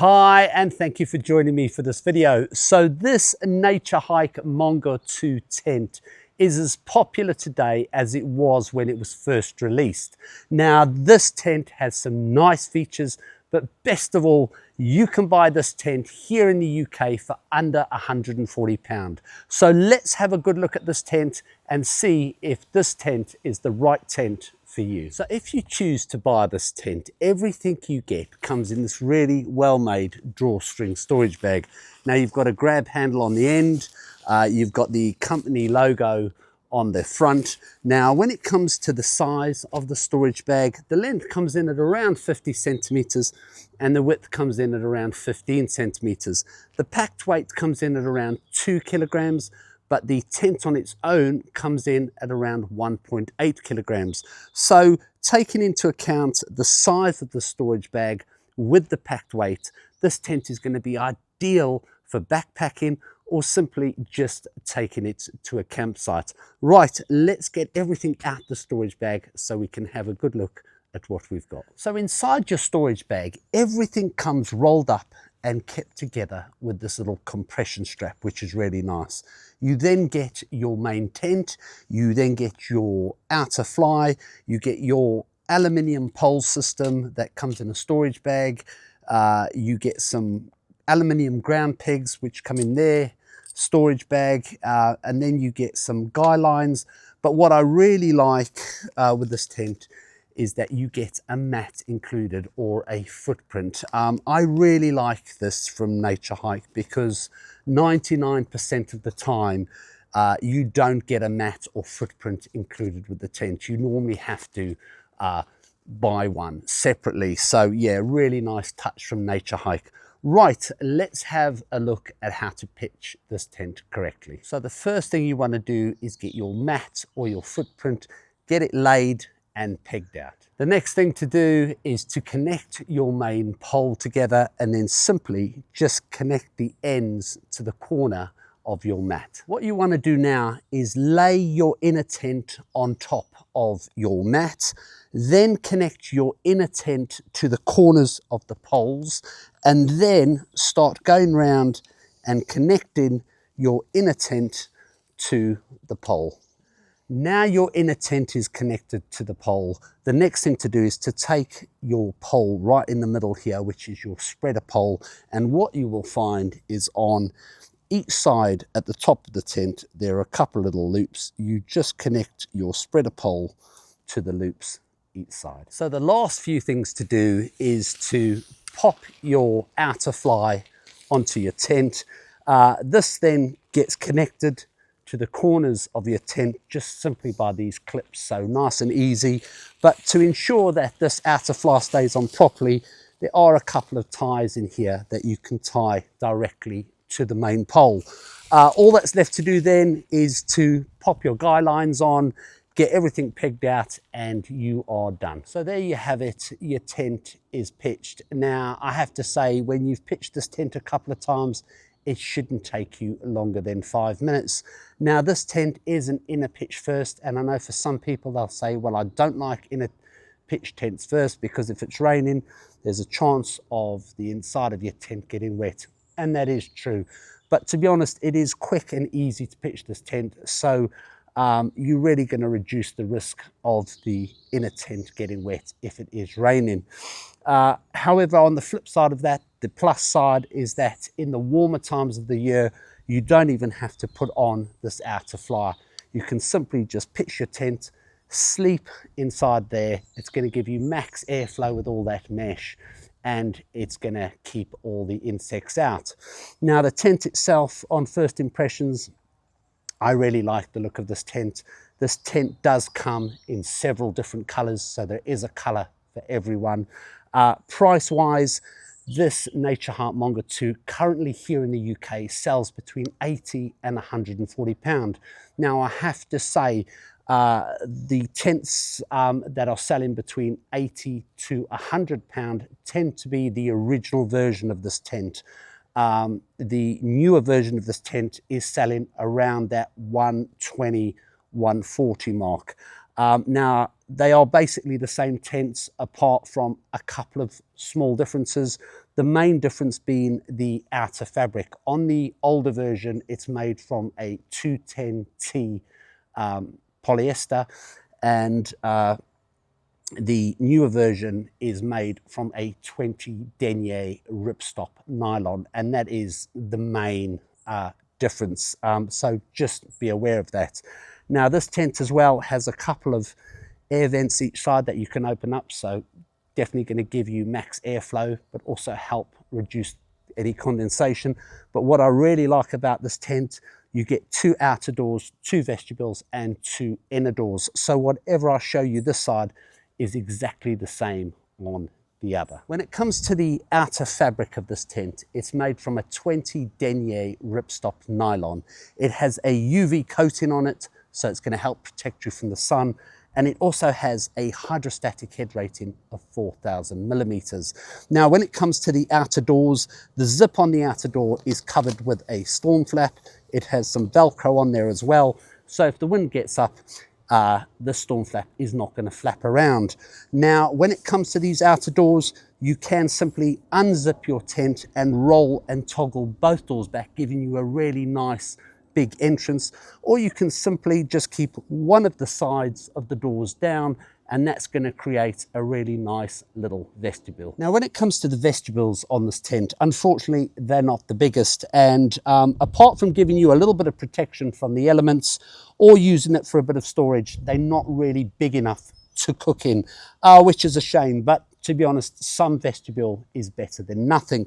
Hi, and thank you for joining me for this video. So this Naturehike Mongar 2 tent is as popular today as it was when it was first released. Now, this tent has some nice features, but best of all, you can buy this tent here in the UK for under £140. So let's have a good look at this tent and see if this tent is the right tent for you. So if you choose to buy this tent, everything you get comes in this really well-made drawstring storage bag. Now you've got a grab handle on the end, you've got the company logo on the front. Now when it comes to the size of the storage bag, the length comes in at around 50 centimeters and the width comes in at around 15 centimeters. The packed weight comes in at around 2 kilograms, but the tent on its own comes in at around 1.8 kilograms. So taking into account the size of the storage bag with the packed weight, this tent is going to be ideal for backpacking or simply just taking it to a campsite. Right, let's get everything out the storage bag so we can have a good look at what we've got. So inside your storage bag, everything comes rolled up and kept together with this little compression strap, which is really nice. You then get your main tent, you then get your outer fly, you get your aluminium pole system that comes in a storage bag, you get some aluminium ground pegs which come in there, storage bag, and then you get some guy lines. But what I really like with this tent is that you get a mat included or a footprint. I really like this from Naturehike because 99% of the time you don't get a mat or footprint included with the tent. You normally have to buy one separately. So yeah, really nice touch from Naturehike. Right, let's have a look at how to pitch this tent correctly. So the first thing you want to do is get your mat or your footprint, get it laid and pegged out. The next thing to do is to connect your main pole together and then simply just connect the ends to the corner of your mat. What you want to do now is lay your inner tent on top of your mat, then connect your inner tent to the corners of the poles, and then start going round and connecting your inner tent to the pole. Now your inner tent is connected to the pole. The next thing to do is to take your pole right in the middle here, which is your spreader pole, and what you will find is on each side at the top of the tent there are a couple little loops. You just connect your spreader pole to the loops each side. So the last few things to do is to pop your outer fly onto your tent. This then gets connected to the corners of your tent just simply by these clips, so nice and easy. But to ensure that this outer fly stays on properly, there are a couple of ties in here that you can tie directly to the main pole. All that's left to do then is to pop your guy lines on, get everything pegged out, and you are done. So there you have it, your tent is pitched. Now I have to say, when you've pitched this tent a couple of times, it shouldn't take you longer than 5 minutes. Now this tent is an inner pitch first, and I know for some people they'll say, well, I don't like inner pitch tents first because if it's raining, there's a chance of the inside of your tent getting wet. And that is true. But to be honest, it is quick and easy to pitch this tent. So you're really going to reduce the risk of the inner tent getting wet if it is raining. However, on the flip side of that, the plus side is that in the warmer times of the year, you don't even have to put on this outer fly. You can simply just pitch your tent, sleep inside there. It's going to give you max airflow with all that mesh, and it's going to keep all the insects out. Now the tent itself, on first impressions, I really like the look of this tent. This tent does come in several different colors, so there is a color for everyone. Price wise, this Naturehike Mongar 2 currently here in the UK sells between £80 and £140. Now I have to say, the tents that are selling between £80 to £100 tend to be the original version of this tent. The newer version of this tent is selling around that 120, 140 mark. Now, they are basically the same tents apart from a couple of small differences. The main difference being the outer fabric. On the older version, it's made from a 210T polyester, and the newer version is made from a 20 denier ripstop nylon, and that is the main difference. So just be aware of that. Now this tent as well has a couple of air vents each side that you can open up, so definitely going to give you max airflow, but also help reduce any condensation. But what I really like about this tent, you get 2 outer doors, 2 vestibules, and 2 inner doors. So whatever I show you this side is exactly the same on the other. When it comes to the outer fabric of this tent, it's made from a 20 denier ripstop nylon. It has a UV coating on it, so it's going to help protect you from the sun. And it also has a hydrostatic head rating of 4,000 millimeters. Now, when it comes to the outer doors, the zip on the outer door is covered with a storm flap. It has some Velcro on there as well. So if the wind gets up, the storm flap is not going to flap around. Now, when it comes to these outer doors, you can simply unzip your tent and roll and toggle both doors back, giving you a really nice big entrance, or you can simply just keep one of the sides of the doors down, and that's going to create a really nice little vestibule. Now, when it comes to the vestibules on this tent, unfortunately, they're not the biggest, and apart from giving you a little bit of protection from the elements or using it for a bit of storage, they're not really big enough to cook in, which is a shame. But to be honest, some vestibule is better than nothing.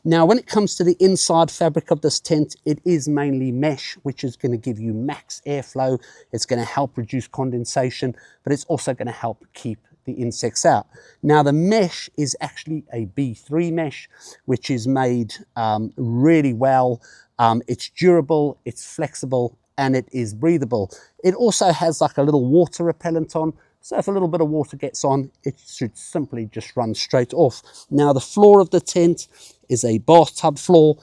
Now, when it comes to the inside fabric of this tent, it is mainly mesh, which is going to give you max airflow. It's going to help reduce condensation, but it's also going to help keep the insects out. Now, the mesh is actually a B3 mesh, which is made really well. It's durable, it's flexible, and it is breathable. It also has like a little water repellent on, so if a little bit of water gets on, it should simply just run straight off. Now, the floor of the tent is a bathtub floor.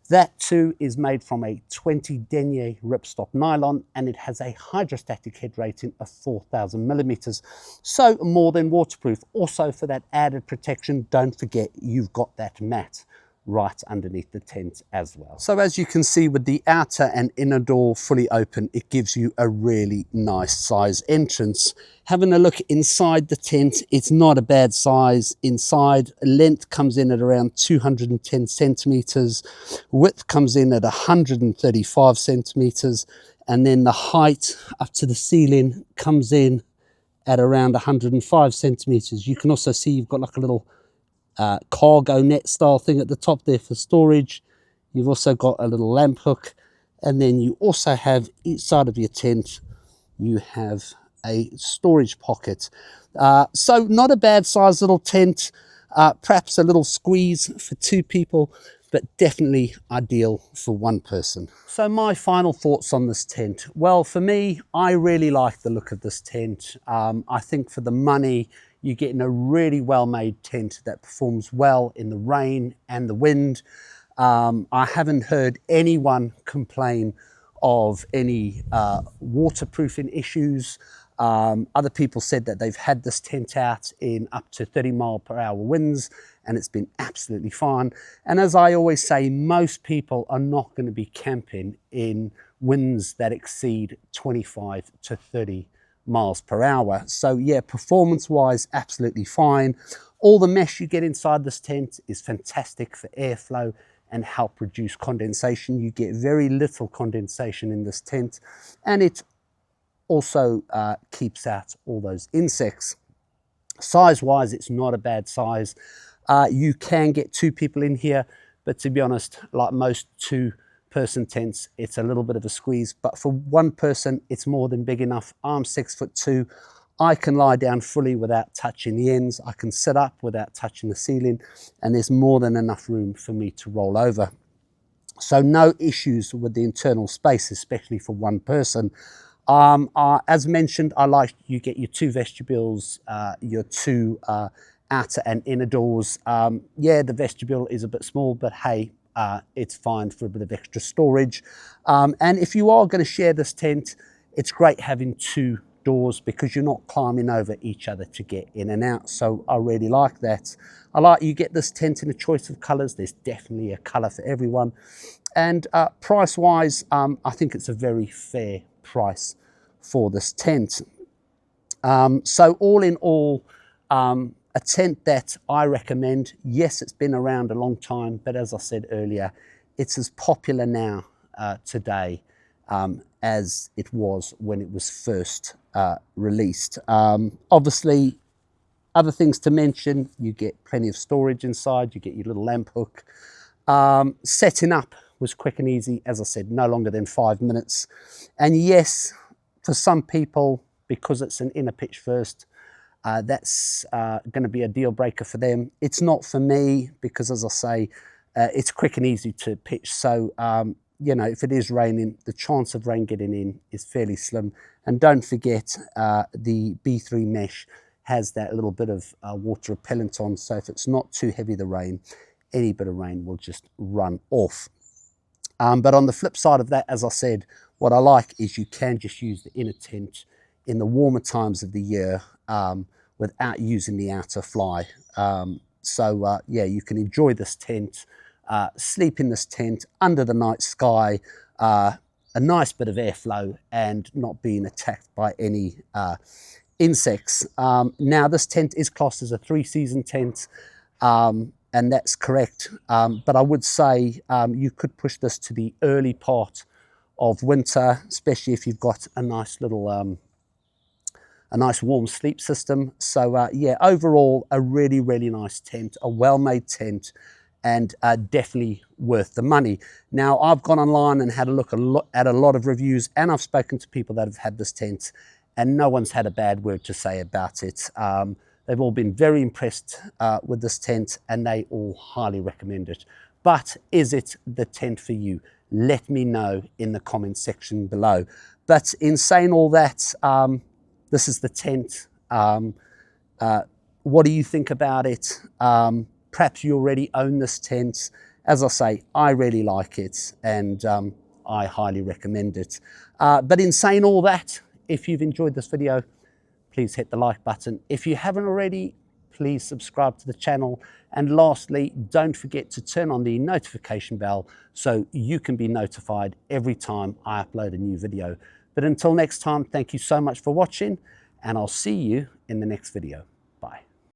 That too is made from a 20 denier ripstop nylon, and it has a hydrostatic head rating of 4,000 millimeters, so more than waterproof. Also, for that added protection, don't forget you've got that mat right underneath the tent as well. So as you can see, with the outer and inner door fully open, it gives you a really nice size entrance. Having a look inside the tent, it's not a bad size. Inside, length comes in at around 210 centimeters, width comes in at 135 centimeters, and then the height up to the ceiling comes in at around 105 centimeters. You can also see you've got like a little cargo net style thing at the top there for storage. You've also got a little lamp hook, and then you also have each side of your tent, you have a storage pocket. So not a bad size little tent, perhaps a little squeeze for 2 people, but definitely ideal for 1 person. So my final thoughts on this tent. Well, for me, I really like the look of this tent. I think for the money, you're getting a really well-made tent that performs well in the rain and the wind. I haven't heard anyone complain of any waterproofing issues. Other people said that they've had this tent out in up to 30-mile-per-hour winds, and it's been absolutely fine. And as I always say, most people are not going to be camping in winds that exceed 25 to 30 miles per hour. So yeah, performance wise, absolutely fine. All the mesh you get inside this tent is fantastic for airflow and help reduce condensation. You get very little condensation in this tent, and it also keeps out all those insects. Size wise, it's not a bad size. You can get 2 people in here, but to be honest, like most 2-person tents, it's a little bit of a squeeze, but for 1 person, it's more than big enough. I'm 6'2". I can lie down fully without touching the ends. I can sit up without touching the ceiling, and there's more than enough room for me to roll over. So no issues with the internal space, especially for 1 person. As mentioned, I like you get your 2 vestibules, your 2 outer and inner doors. Yeah, the vestibule is a bit small, but hey, it's fine for a bit of extra storage. And if you are going to share this tent, it's great having 2 doors because you're not climbing over each other to get in and out. So I really like that. I like you get this tent in a choice of colors. There's definitely a color for everyone. And price wise, I think it's a very fair price for this tent. So all in all, a tent that I recommend. Yes, it's been around a long time, but as I said earlier, it's as popular now today as it was when it was first released. Obviously, other things to mention, you get plenty of storage inside, you get your little lamp hook. Setting up was quick and easy, as I said, no longer than 5 minutes. And yes, for some people, because it's an inner pitch first, that's going to be a deal breaker for them. It's not for me because, as I say, it's quick and easy to pitch. So, you know, if it is raining, the chance of rain getting in is fairly slim. And don't forget, the B3 mesh has that little bit of water repellent on. So if it's not too heavy, the rain, any bit of rain will just run off. But on the flip side of that, as I said, what I like is you can just use the inner tent in the warmer times of the year without using the outer fly. Yeah, you can enjoy this tent, sleep in this tent under the night sky, a nice bit of airflow and not being attacked by any insects. Now this tent is classed as a 3-season tent, and that's correct. But I would say you could push this to the early part of winter, especially if you've got a nice little a nice warm sleep system. So yeah, overall a really, really nice tent, a well-made tent, and definitely worth the money. Now I've gone online and had a look at a lot of reviews, and I've spoken to people that have had this tent, and no one's had a bad word to say about it. They've all been very impressed with this tent, and they all highly recommend it. But is it the tent for you? Let me know in the comments section below. But in saying all that, this is the tent. What do you think about it? Perhaps you already own this tent. As I say, I really like it, and I highly recommend it. But in saying all that, if you've enjoyed this video, please hit the like button. If you haven't already, please subscribe to the channel. And lastly, don't forget to turn on the notification bell so you can be notified every time I upload a new video. But until next time, thank you so much for watching, and I'll see you in the next video.